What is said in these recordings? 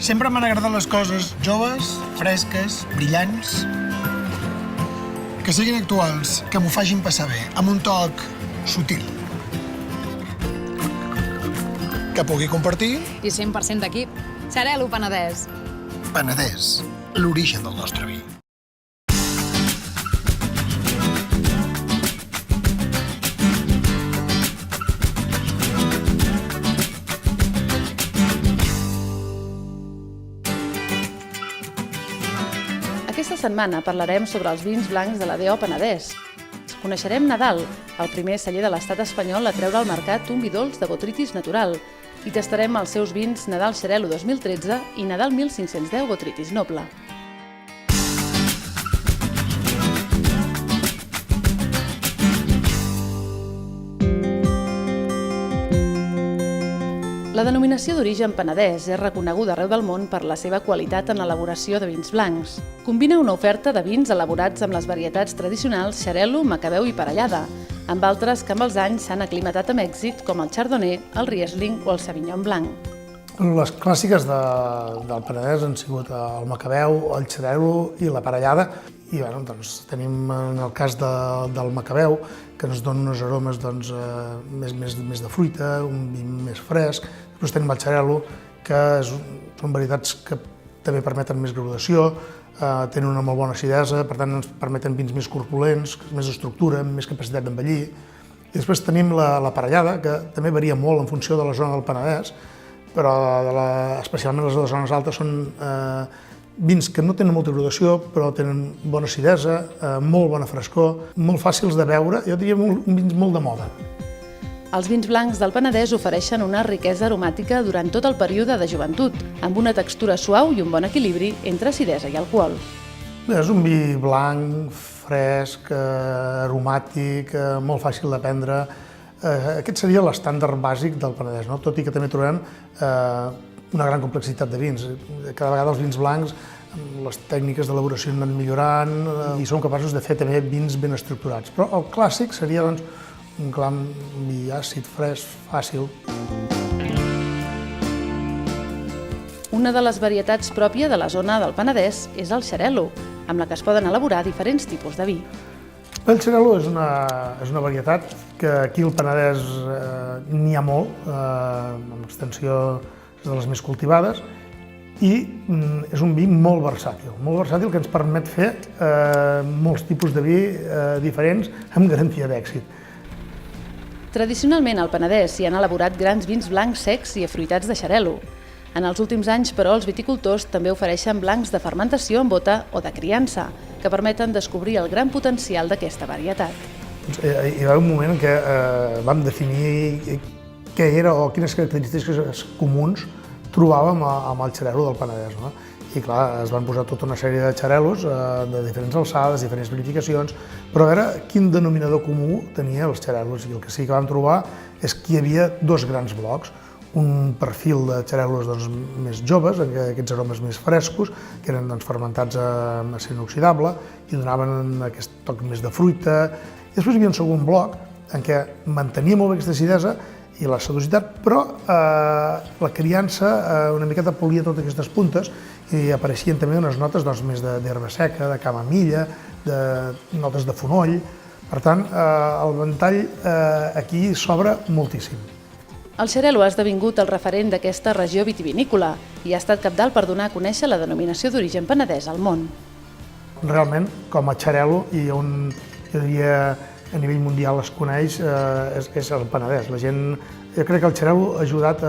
Sempre m'han agradat les coses joves, fresques, brillants, que siguin actuals, que m'ho facin passar bé, amb un toc sutil. Que pugui compartir. I 100% d'equip. Xarel·lo Penedès. Penedès, l'origen del nostre vi. Aquesta setmana parlarem sobre els vins blancs de la DO Penedès. Coneixerem Nadal, el primer celler de l'estat espanyol a treure al mercat un vi dolç de botrytis natural, i tastarem els seus vins Nadal Xarel·lo 2013 i Nadal 1510 botrytis noble. La denominació d'origen penedès és reconeguda arreu del món per la seva qualitat en l'elaboració de vins blancs. Combina una oferta de vins elaborats amb les varietats tradicionals Xarel·lo, Macabeu i Parellada, amb altres que amb els anys s'han aclimatat amb èxit, com el Chardonnay, el Riesling o el Sauvignon Blanc. Les clàssiques del Penedès han sigut el Macabeu, el Xarel·lo i la Parellada. I tenim en el cas del Macabeu, que ens dona uns aromes més de fruita, un vi més fresc. Després tenim el Xarel·lo, que són varietats que també permeten més graduació, tenen una molt bona acidesa, per tant ens permeten vins més corpulents, més estructura, més capacitat d'envellir. I després tenim la Parellada, que també varia molt en funció de la zona del Penedès, però especialment les zones altes són vins que no tenen molta graduació, però tenen bona acidesa, molt bona frescor, molt fàcils de beure, jo diria vins molt de moda. Els vins blancs del Penedès ofereixen una riquesa aromàtica durant tot el període de joventut, amb una textura suau i un bon equilibri entre acidesa i alcohol. És un vi blanc, fresc, aromàtic, molt fàcil de prendre. Aquest seria l'estàndard bàsic del Penedès, tot i que també trobem una gran complexitat de vins. Cada vegada els vins blancs, les tècniques d'elaboració han anat millorant i som capaços de fer també vins ben estructurats. Però el clàssic seria un gran vi àcid, fresc, fàcil. Una de les varietats pròpia de la zona del Penedès és el Xarel·lo, amb la que es poden elaborar diferents tipus de vi. El Xarel·lo és una varietat que aquí al Penedès n'hi ha molt, amb extensió de les més cultivades, i és un vi molt versàtil que ens permet fer molts tipus de vi diferents amb garantia d'èxit. Tradicionalment al Penedès s'hi han elaborat grans vins blancs secs i afruitats de Xarel·lo. En els últims anys, però, els viticultors també ofereixen blancs de fermentació en bota o de criança, que permeten descobrir el gran potencial d'aquesta varietat. Hi va haver un moment en què vam definir què era o quines característiques comuns trobàvem amb el Xarel·lo del Penedès. I clar, es van posar tota una sèrie de xarel·los de diferents alçades, diferents verificacions, però a veure quin denominador comú tenia els xarel·los. I el que sí que vam trobar és que hi havia dos grans blocs, un perfil de xarel·los més joves, amb aquests aromes més frescos, que eren fermentats amb acid inoxidable i donaven aquest toc més de fruita. I després hi havia un segon bloc en què mantenia molt bé aquesta acidesa i la sedositat, però la criança una miqueta polia totes aquestes puntes i apareixien també unes notes més d'herba seca, de camamilla, de notes de fonoll. Per tant, el ventall aquí s'obre moltíssim. El Xarel·lo ha esdevingut el referent d'aquesta regió vitivinícola i ha estat cabdal per donar a conèixer la denominació d'origen penedès al món. Realment, com a Xarel·lo, i on jo diria a nivell mundial es coneix, és el Penedès. Jo crec que el Xarel·lo ha ajudat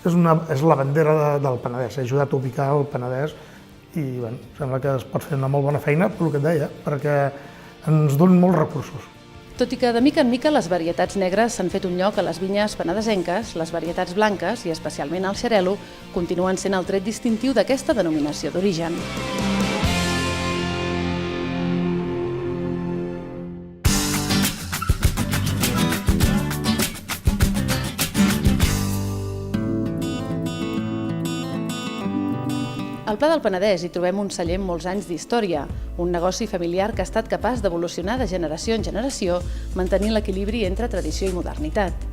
és la bandera del Penedès, ha ajudat a ubicar el Penedès i sembla que es pot fer una molt bona feina, pel que et deia, perquè ens donen molts recursos. Tot i que de mica en mica les varietats negres s'han fet un lloc a les vinyes penedesenques, les varietats blanques, i especialment el Xarel·lo, continuen sent el tret distintiu d'aquesta denominació d'origen. Al Pla del Penedès hi trobem un celler amb molts anys d'història, un negoci familiar que ha estat capaç d'evolucionar de generació en generació, mantenint l'equilibri entre tradició i modernitat.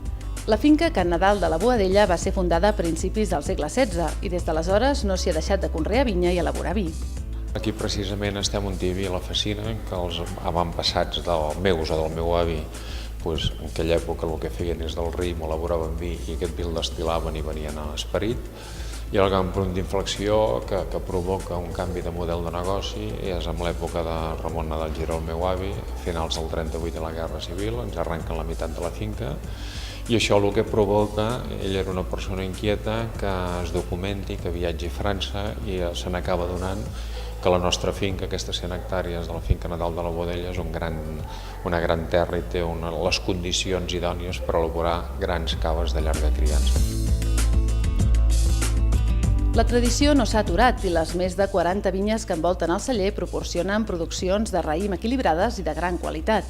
La finca Can Nadal de la Boadella va ser fundada a principis del segle XVI i des d'aleshores no s'hi ha deixat de conrear vinya i elaborar vi. Aquí precisament estem on hi havia la facina, que els avantpassats meus o del meu avi, en aquella època el que feien és del raïm, elaboraven vi i aquest vi el destil·laven i venien a esperit. I el gran punt d'inflexió que provoca un canvi de model de negoci és amb l'època de Ramon Nadal Giró, el meu avi, a finals del 38 de la Guerra Civil, ens arrenquen la meitat de la finca i això el que provoca, ell era una persona inquieta, que es documenti, que viatgi a França i se n'acaba donant que la nostra finca, aquestes 100 hectàrees de la finca Nadal de la Boadella, és una gran terra i té les condicions idònies per elaborar grans caves de llarga criança. La tradició no s'ha aturat i les més de 40 vinyes que envolten el celler proporcionen produccions de raïm equilibrades i de gran qualitat.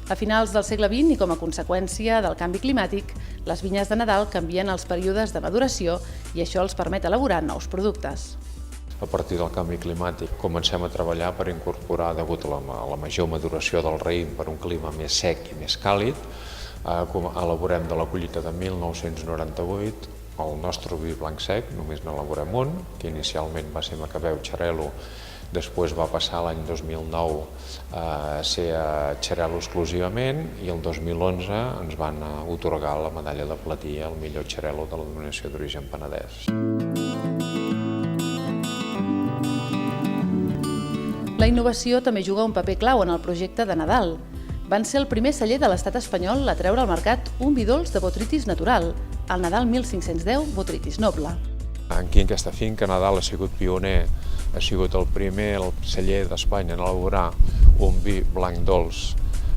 A finals del segle XX i com a conseqüència del canvi climàtic, les vinyes de Nadal canvien els períodes de maduració i això els permet elaborar nous productes. A partir del canvi climàtic comencem a treballar per incorporar, degut a la major maduració del raïm per un clima més sec i més càlid, elaborem de la collita de 1998 el nostre vi blanc sec, només n'elaborem un, que inicialment va ser Macabeu Xarel·lo, després va passar l'any 2009 a ser Xarel·lo exclusivament i el 2011 ens van atorgar la medalla de platí al millor Xarel·lo de la denominació d'origen Penedès. La innovació també juga un paper clau en el projecte de Nadal. Van ser el primer celler de l'estat espanyol a treure al mercat un vi dolç de botrytis natural, el Nadal 1510 Botrytis Noble. Aquí en aquesta finca Nadal ha sigut pioner, ha sigut el primer celler d'Espanya en elaborar un vi blanc dolç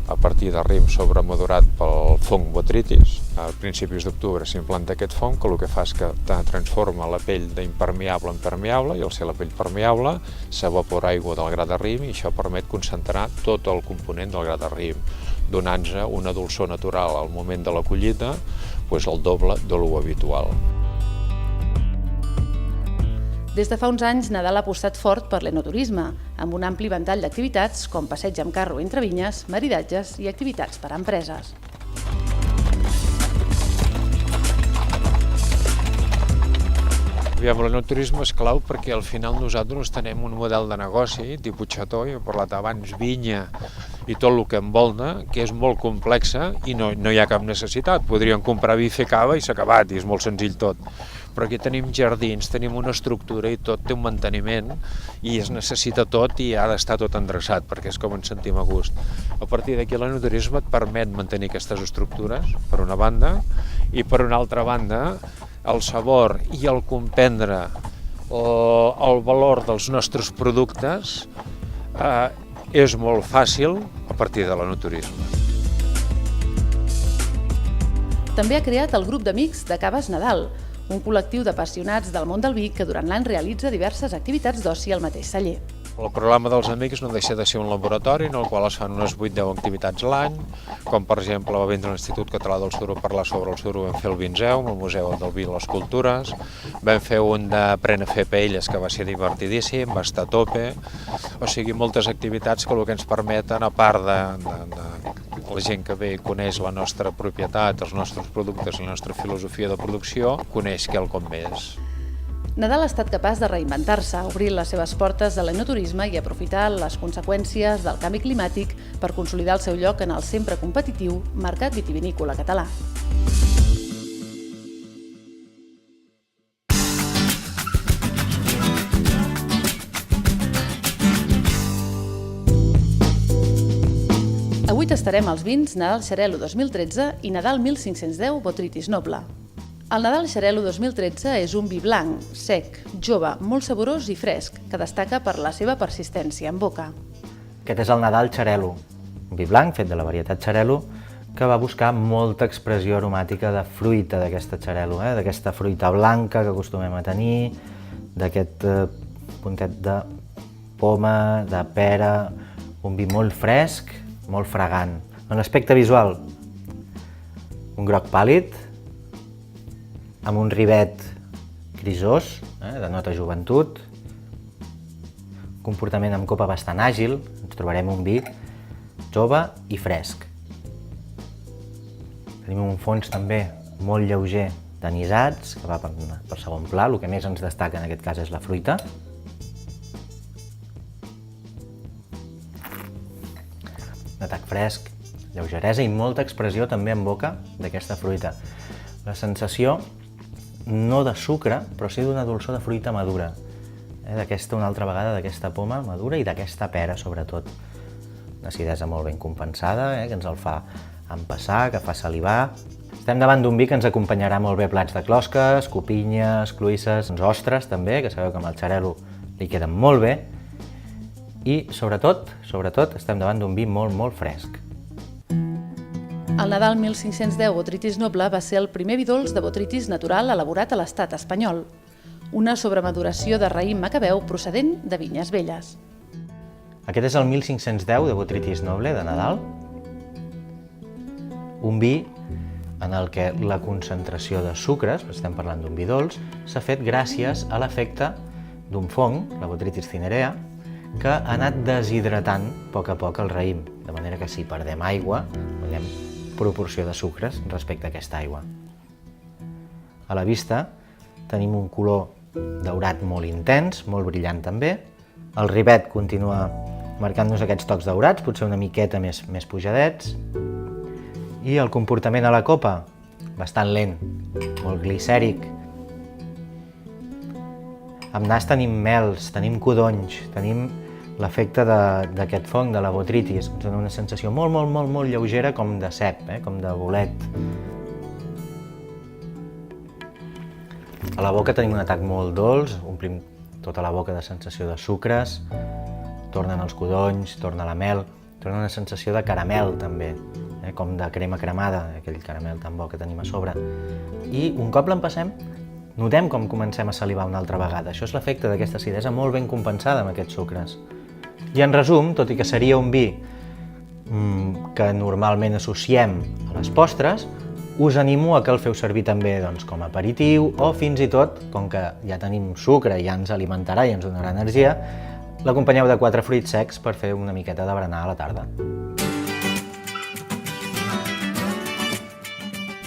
a partir de raïm sobremadurat pel fong botrytis. A principis d'octubre s'implanta aquest fong, que el que fa és que transforma la pell d'impermeable en permeable i al ser la pell permeable s'evapora aigua del gra de raïm i això permet concentrar tot el component del gra de raïm, donant-nos una dolçor natural al moment de la collita, el doble de lo habitual. Des de fa uns anys, Nadal ha apostat fort per l'enoturisme, amb un ampli ventall d'activitats com passeig amb carro entre vinyes, maridatges i activitats per a empreses. L'enoturisme és clau perquè al final nosaltres tenim un model de negoci, tipus xató, he parlat abans, vinya i tot el que envolta, que és molt complexa i no hi ha cap necessitat. Podríem comprar vi i fer cava i s'ha acabat, i és molt senzill tot. Però aquí tenim jardins, tenim una estructura i tot té un manteniment i es necessita tot i ha d'estar tot endreçat, perquè és com ens sentim a gust. A partir d'aquí l'enoturisme et permet mantenir aquestes estructures, per una banda, i per una altra banda, el sabor i el comprendre el valor dels nostres productes és molt fàcil a partir de l'enoturisme. També ha creat el grup d'amics de Caves Nadal, un col·lectiu d'apassionats del món del vi que durant l'any realitza diverses activitats d'oci al mateix celler. El programa dels amics no deixa de ser un laboratori en el qual es fan unes 8-10 activitats l'any, com per exemple va vindre l'Institut Català del Suro a parlar sobre el suro, vam fer el Vinzeu, el Museu del Vi i les Cultures, vam fer un d'Apren a fer paelles que va ser divertidíssim, va estar a tope, o sigui, moltes activitats que el que ens permeten, a part de la gent que ve i coneix la nostra propietat, els nostres productes i la nostra filosofia de producció, coneix quelcom més. Nadal ha estat capaç de reinventar-se, obrir les seves portes a l'enoturisme i aprofitar les conseqüències del canvi climàtic per consolidar el seu lloc en el sempre competitiu mercat vitivinícola català. Avui tastarem els vins Nadal Xarel·lo 2013 i Nadal 1510 Botrytis Noble. El Nadal Xarel·lo 2013 és un vi blanc, sec, jove, molt saborós i fresc, que destaca per la seva persistència en boca. Aquest és el Nadal Xarel·lo, un vi blanc fet de la varietat Xarel·lo que va buscar molta expressió aromàtica de fruita d'aquesta Xarel·lo, d'aquesta fruita blanca que acostumem a tenir, d'aquest puntet de poma, de pera, un vi molt fresc, molt fragant. En l'aspecte visual, un groc pàl·lid, amb un rivet grisós, de nota joventut, comportament amb copa bastant àgil, ens trobarem un vi jove i fresc. Tenim un fons també molt lleuger d'anisats, que va per segon pla. El que més ens destaca en aquest cas és la fruita. Un atac fresc, lleugeresa i molta expressió també en boca d'aquesta fruita. La sensació no de sucre, però sí d'una dolçor de fruita madura. D'aquesta, una altra vegada, d'aquesta poma madura i d'aquesta pera, sobretot. Una acidesa molt ben compensada, que ens el fa empassar, que fa salivar. Estem davant d'un vi que ens acompanyarà molt bé plats de closques, copinyes, cloïsses, ostres també, que sabeu que amb el xarel·lo li queden molt bé. I, sobretot, estem davant d'un vi molt, molt fresc. El Nadal 1510 Botrytis Noble va ser el primer vi dolç de botrytis natural elaborat a l'estat espanyol, una sobremaduració de raïm macabeu procedent de vinyes velles. Aquest és el 1510 de Botrytis Noble, de Nadal. Un vi en el que la concentració de sucres, estem parlant d'un vi dolç, s'ha fet gràcies a l'efecte d'un fong, la Botrytis cinerea, que ha anat deshidratant a poc el raïm, de manera que si perdem aigua, guanyem proporció de sucres respecte a aquesta aigua. A la vista tenim un color daurat molt intens, molt brillant també. El ribet continua marcant-nos aquests tocs daurats, potser una miqueta més pujadets. I el comportament a la copa, bastant lent, molt glicèric. Amb nas tenim mels, tenim codonys, tenim l'efecte d'aquest fong, de la botrytis. Ens dona una sensació molt lleugera, com de cep, com de bolet. A la boca tenim un atac molt dolç, omplim tota la boca de sensació de sucres, tornen els codonys, torna la mel, torna una sensació de caramel també, com de crema cremada, aquell caramel tan bo que tenim a sobre. I un cop l'empassem, notem com comencem a salivar una altra vegada. Això és l'efecte d'aquesta acidesa molt ben compensada amb aquests sucres. I en resum, tot i que seria un vi que normalment associem a les postres, us animo a que el feu servir també com a aperitiu o fins i tot, com que ja tenim sucre i ja ens alimentarà i ens donarà energia, l'acompanyeu de 4 fruits secs per fer una miqueta de berenar a la tarda.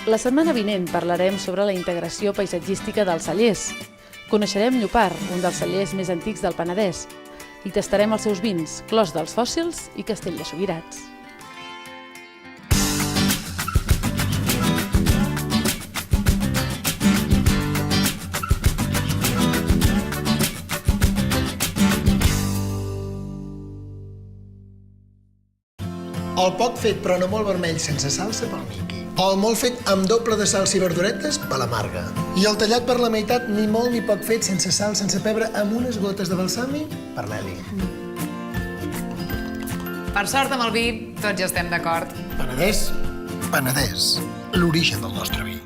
La setmana vinent parlarem sobre la integració paisatgística dels cellers. Coneixerem Llopart, un dels cellers més antics del Penedès, i tastarem els seus vins, Clos dels Fòssils i Castell de Subirats. El poc fet però no molt vermell sense salsa pel Miqui. O el molt fet amb doble de salsa i verduretes per la Marga. I el tallat per la meitat ni molt ni poc fet sense sal, sense pebre, amb unes gotes de balsami per l'Eli. Per sort amb el vi, tots ja estem d'acord. Penedès, Penedès, l'origen del nostre vi.